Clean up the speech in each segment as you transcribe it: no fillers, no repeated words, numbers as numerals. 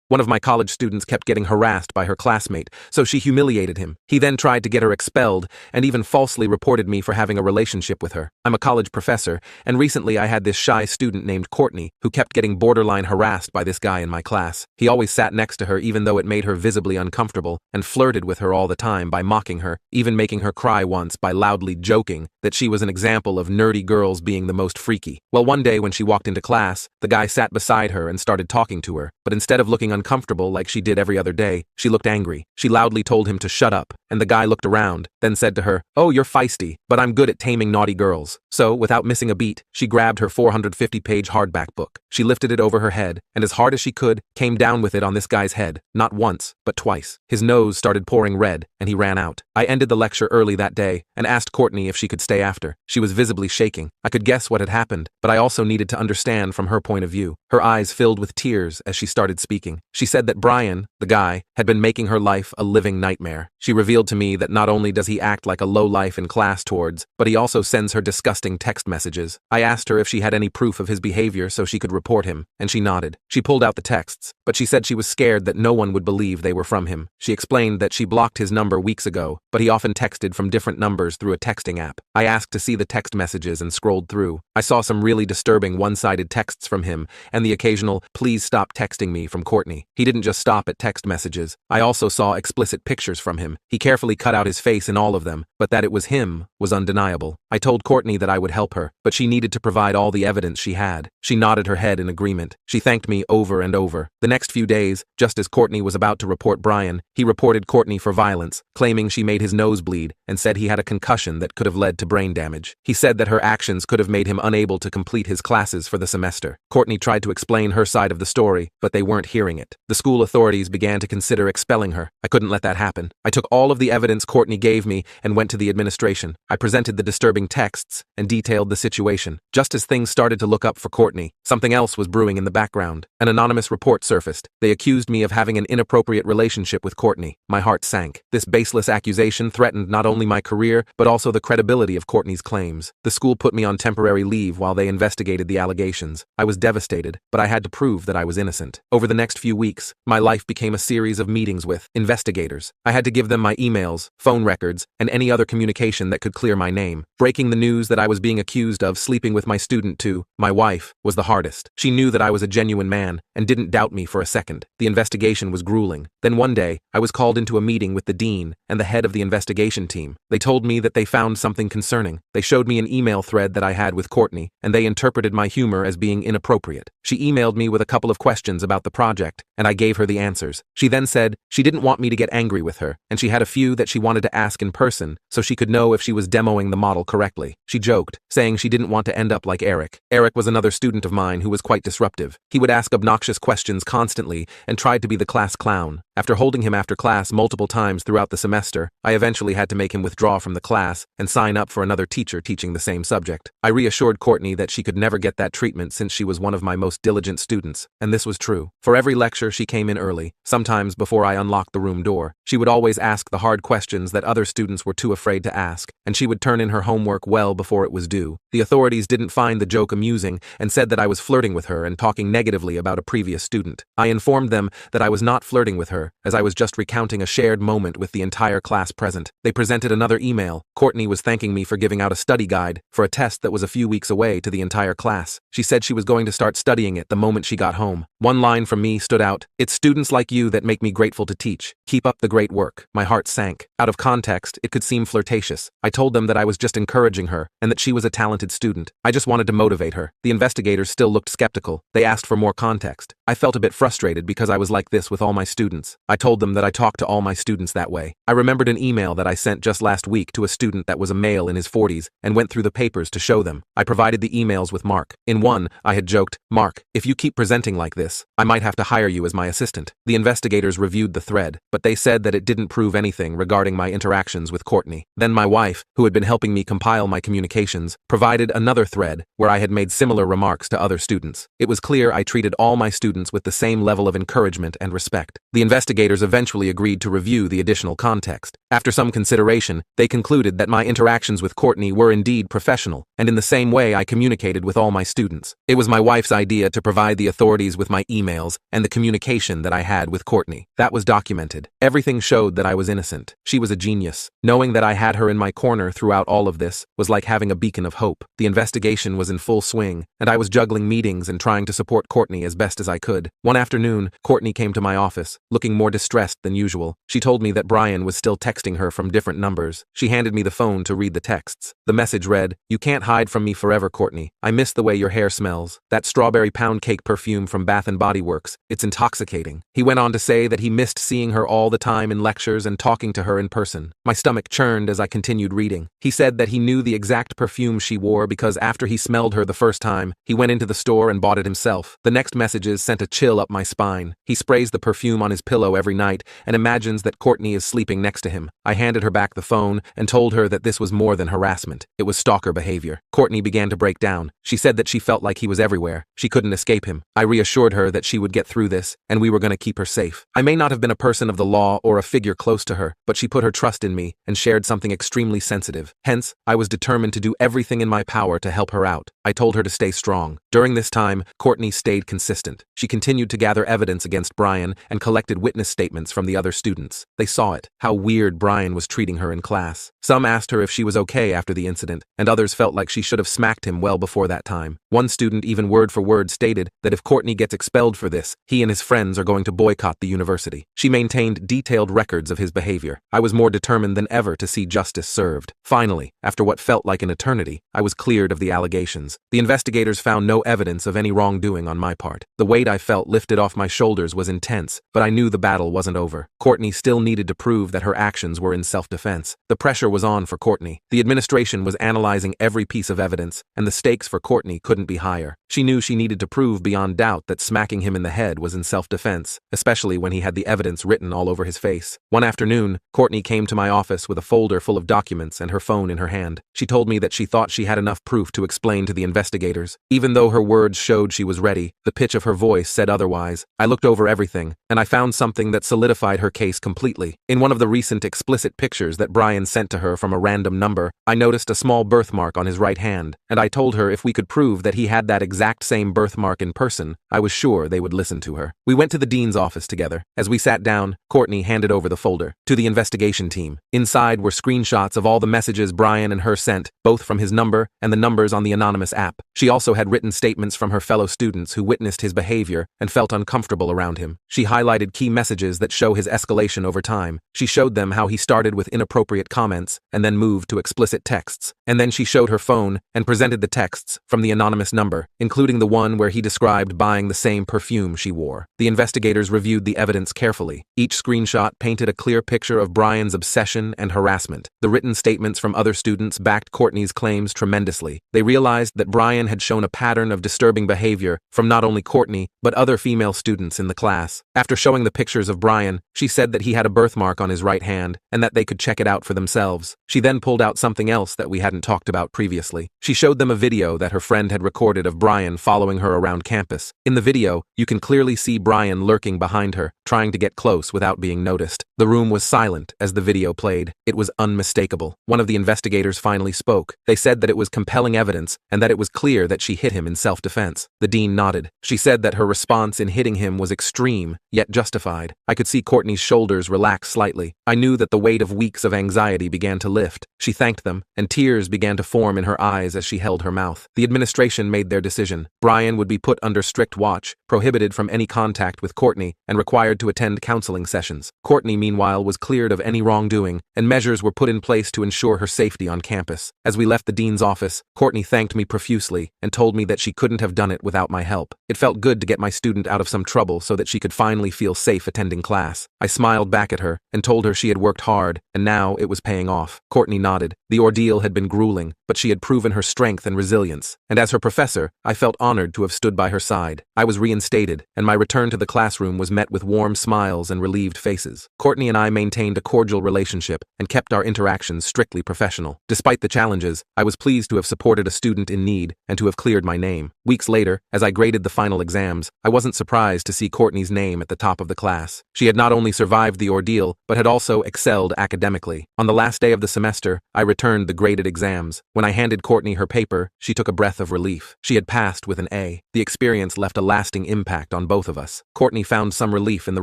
One of my college students kept getting harassed by her classmate, so she humiliated him. He then tried to get her expelled and even falsely reported me for having a relationship with her. I'm a college professor, and recently I had this shy student named Courtney who kept getting borderline harassed by this guy in my class. He always sat next to her even though it made her visibly uncomfortable and flirted with her all the time by mocking her, even making her cry once by loudly joking that she was an example of nerdy girls being the most freaky. Well, one day when she walked into class, the guy sat beside her and started talking to her, but instead of looking uncomfortable like she did every other day, she looked angry. She loudly told him to shut up, and the guy looked around, then said to her, "Oh, you're feisty, but I'm good at taming naughty girls." So, without missing a beat, she grabbed her 450-page hardback book. She lifted it over her head, and as hard as she could, came down with it on this guy's head, not once, but twice. His nose started pouring red, and he ran out. I ended the lecture early that day, and asked Courtney if she could stay after. She was visibly shaking. I could guess what had happened, but I also needed to understand from her point of view. Her eyes filled with tears as she started speaking. She said that Brian, the guy, had been making her life a living nightmare. She revealed to me that not only does he act like a lowlife in class towards, but he also sends her disgusting text messages. I asked her if she had any proof of his behavior so she could report him, and she nodded. She pulled out the texts, but she said she was scared that no one would believe they were from him. She explained that she blocked his number weeks ago, but he often texted from different numbers through a texting app. I asked to see the text messages and scrolled through. I saw some really disturbing one-sided texts from him, and the occasional, "Please stop texting me" from Courtney. He didn't just stop at text messages. I also saw explicit pictures from him. He carefully cut out his face in all of them, but that it was him was undeniable. I told Courtney that I would help her, but she needed to provide all the evidence she had. She nodded her head in agreement. She thanked me over and over. The next few days, just as Courtney was about to report Brian, he reported Courtney for violence, claiming she made his nose bleed, and said he had a concussion that could have led to brain damage. He said that her actions could have made him unable to complete his classes for the semester. Courtney tried to explain her side of the story, but they weren't hearing it. The school authorities began to consider expelling her. I couldn't let that happen. I took all of the evidence Courtney gave me and went to the administration. I presented the disturbing texts and detailed the situation. Just as things started to look up for Courtney, something else was brewing in the background. An anonymous report surfaced. They accused me of having an inappropriate relationship with Courtney. My heart sank. This baseless accusation threatened not only my career, but also the credibility of Courtney's claims. The school put me on temporary leave while they investigated the allegations. I was devastated, but I had to prove that I was innocent. Over the next few weeks, my life became a series of meetings with investigators. I had to give them my emails, phone records, and any other communication that could clear my name. Breaking the news that I was being accused of sleeping with my student to my wife was the hardest. She knew that I was a genuine man and didn't doubt me for a second. The investigation was grueling. Then one day, I was called into a meeting with the dean and the head of the investigation team. They told me that they found something concerning. They showed me an email thread that I had with Courtney, and they interpreted my humor as being inappropriate. She emailed me with a couple of questions about the project, and I gave her the answers. She then said she didn't want me to get angry with her, and she had a few that she wanted to ask in person so she could know if she was demoing the model correctly. She joked, saying she didn't want to end up like Eric. Eric was another student of mine who was quite disruptive. He would ask obnoxious questions constantly and tried to be the class clown. After holding him after class multiple times throughout the semester, I eventually had to make him withdraw from the class and sign up for another teacher teaching the same subject. I reassured Courtney that she could never get that treatment since she was one of my most diligent students, and this was true. For every lecture, she came in early, sometimes before I unlocked the room door. She would always ask the hard questions that other students were too afraid to ask, and she would turn in her homework well before it was due. The authorities didn't find the joke amusing and said that I was flirting with her and talking negatively about a previous student. I informed them that I was not flirting with her, as I was just recounting a shared moment with the entire class present. They presented another email. Courtney was thanking me for giving out a study guide for a test that was a few weeks away to the entire class. She said she was going to start studying it the moment she got home. One line from me stood out: "It's students like you that make me grateful to teach. Keep up the great work." My heart sank. Out of context, it could seem flirtatious. I told them that I was just encouraging her and that she was a talented student. I just wanted to motivate her. The investigators still looked skeptical. They asked for more context. I felt a bit frustrated because I was like this with all my students. I told them that I talked to all my students that way. I remembered an email that I sent just last week to a student that was a male in his 40s and went through the papers to show them. I provided the emails with Mark. In one, I had joked, "Mark, if you keep presenting like this, I might have to hire you as my assistant." The investigators reviewed the thread, but they said that it didn't prove anything regarding my interactions with Courtney. Then my wife, who had been helping me compile my communications, provided another thread where I had made similar remarks to other students. It was clear I treated all my students with the same level of encouragement and respect. The investigators eventually agreed to review the additional context. After some consideration, they concluded that my interactions with Courtney were indeed professional, and in the same way I communicated with all my students. It was my wife's idea to provide the authorities with my emails and the communication that I had with Courtney. That was documented. Everything showed that I was innocent. She was a genius. Knowing that I had her in my corner throughout all of this was like having a beacon of hope. The investigation was in full swing, and I was juggling meetings and trying to support Courtney as best as I could. One afternoon, Courtney came to my office, looking more distressed than usual. She told me that Brian was still texting her from different numbers. She handed me the phone to read the texts. The message read, "You can't hide from me forever, Courtney. I miss the way your hair smells. That strawberry pound cake perfume from Bath & Body Works. It's intoxicating." He went on to say that he missed seeing her all the time in lectures and talking to her in person. My stomach churned as I continued reading. He said that he knew the exact perfume she wore because after he smelled her the first time, he went into the store and bought it himself. The next messages sent a chill up my spine. He sprays the perfume on his pillow every night and imagines that Courtney is sleeping next to him. I handed her back the phone and told her that this was more than harassment. It was stalker behavior. Courtney began to break down. She said that she felt like he was everywhere. She couldn't escape him. I reassured her that she would get through this, and we were going to keep her safe. I may not have been a person of the law or a figure close to her, but she put her trust in me and shared something extremely sensitive. Hence, I was determined to do everything in my power to help her out. I told her to stay strong. During this time, Courtney stayed consistent. She continued to gather evidence against Brian and collected witness statements from the other students. They saw it, how weird Brian was treating her in class. Some asked her if she was okay after the incident, and others felt like she should have smacked him well before that time. One student even word for word stated that if Courtney gets expelled for this, he and his friends are going to boycott the university. She maintained detailed records of his behavior. I was more determined than ever to see justice served. Finally, after what felt like an eternity, I was cleared of the allegations. The investigators found no evidence of any wrongdoing on my part. The weight I felt lifted off my shoulders was intense, but I knew the battle wasn't over. Courtney still needed to prove that her actions were in self-defense. The pressure was on for Courtney. The administration was analyzing every piece of evidence, and the stakes for Courtney couldn't be higher. She knew she needed to prove beyond doubt that smacking him in the head was in self-defense, especially when he had the evidence written all over his face. One afternoon, Courtney came to my office with a folder full of documents and her phone in her hand. She told me that she thought she had enough proof to explain to the investigators. Even though her words showed she was ready, the pitch of her voice said otherwise. I looked over everything, and I found something that solidified her case completely. In one of the recent explicit pictures that Brian sent to her from a random number, I noticed a small birthmark on his right hand, and I told her if we could prove that he had that exact same birthmark in person, I was sure they would listen to her. We went to the dean's office together. As we sat down, Courtney handed over the folder to the investigation team. Inside were screenshots of all the messages Brian and her sent, both from his number and the numbers on the anonymous app. She also had written statements from her fellow students who witnessed his behavior and felt uncomfortable around him. She highlighted key messages that show his escalation over time. She showed them how he started with inappropriate comments and then moved to explicit texts. And then she showed her phone and presented the texts from the anonymous number, including the one where he described buying the same perfume she wore. The investigators reviewed the evidence carefully. Each screenshot painted a clear picture of Brian's obsession and harassment. The written statements from other students backed Courtney's claims tremendously. They realized that Brian had shown a pattern of disturbing behavior from not only Courtney, but other female students in the class. After showing the pictures of Brian, she said that he had a birthmark on his right hand and that they could check it out for themselves. She then pulled out something else that we hadn't talked about previously. She showed them a video that her friend had recorded of Brian following her around campus. In the video, you can clearly see Brian lurking behind her, trying to get close without being noticed. The room was silent as the video played. It was unmistakable. One of the investigators finally spoke. They said that it was compelling evidence and that it was clear that she hit him in self-defense. The dean nodded. She said that her response in hitting him was extreme, yet justified. I could see Courtney's shoulders relax slightly. I knew that the weight of weeks of anxiety began to lift. She thanked them, and tears began to form in her eyes as she held her mouth. The administration made their decision. Brian would be put under strict watch, prohibited from any contact with Courtney, and required to attend counseling sessions. Courtney, meanwhile, was cleared of any wrongdoing, and measures were put in place to ensure her safety on campus. As we left the dean's office, Courtney thanked me profusely and told me that she couldn't have done it without my help. It felt good to get my student out of some trouble so that she could finally feel safe attending class. I smiled back at her and told her she had worked hard, and now it was paying off. Courtney nodded. The ordeal had been grueling, but she had proven her strength and resilience, and as her professor, I felt honored to have stood by her side. I was reinstated reinstated, and my return to the classroom was met with warm smiles and relieved faces. Courtney and I maintained a cordial relationship and kept our interactions strictly professional. Despite the challenges, I was pleased to have supported a student in need and to have cleared my name. Weeks later, as I graded the final exams, I wasn't surprised to see Courtney's name at the top of the class. She had not only survived the ordeal, but had also excelled academically. On the last day of the semester, I returned the graded exams. When I handed Courtney her paper, she took a breath of relief. She had passed with an A. The experience left a lasting impact on both of us. Courtney found some relief in the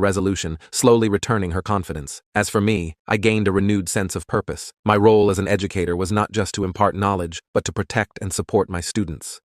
resolution, slowly returning her confidence. As for me, I gained a renewed sense of purpose. My role as an educator was not just to impart knowledge, but to protect and support my students.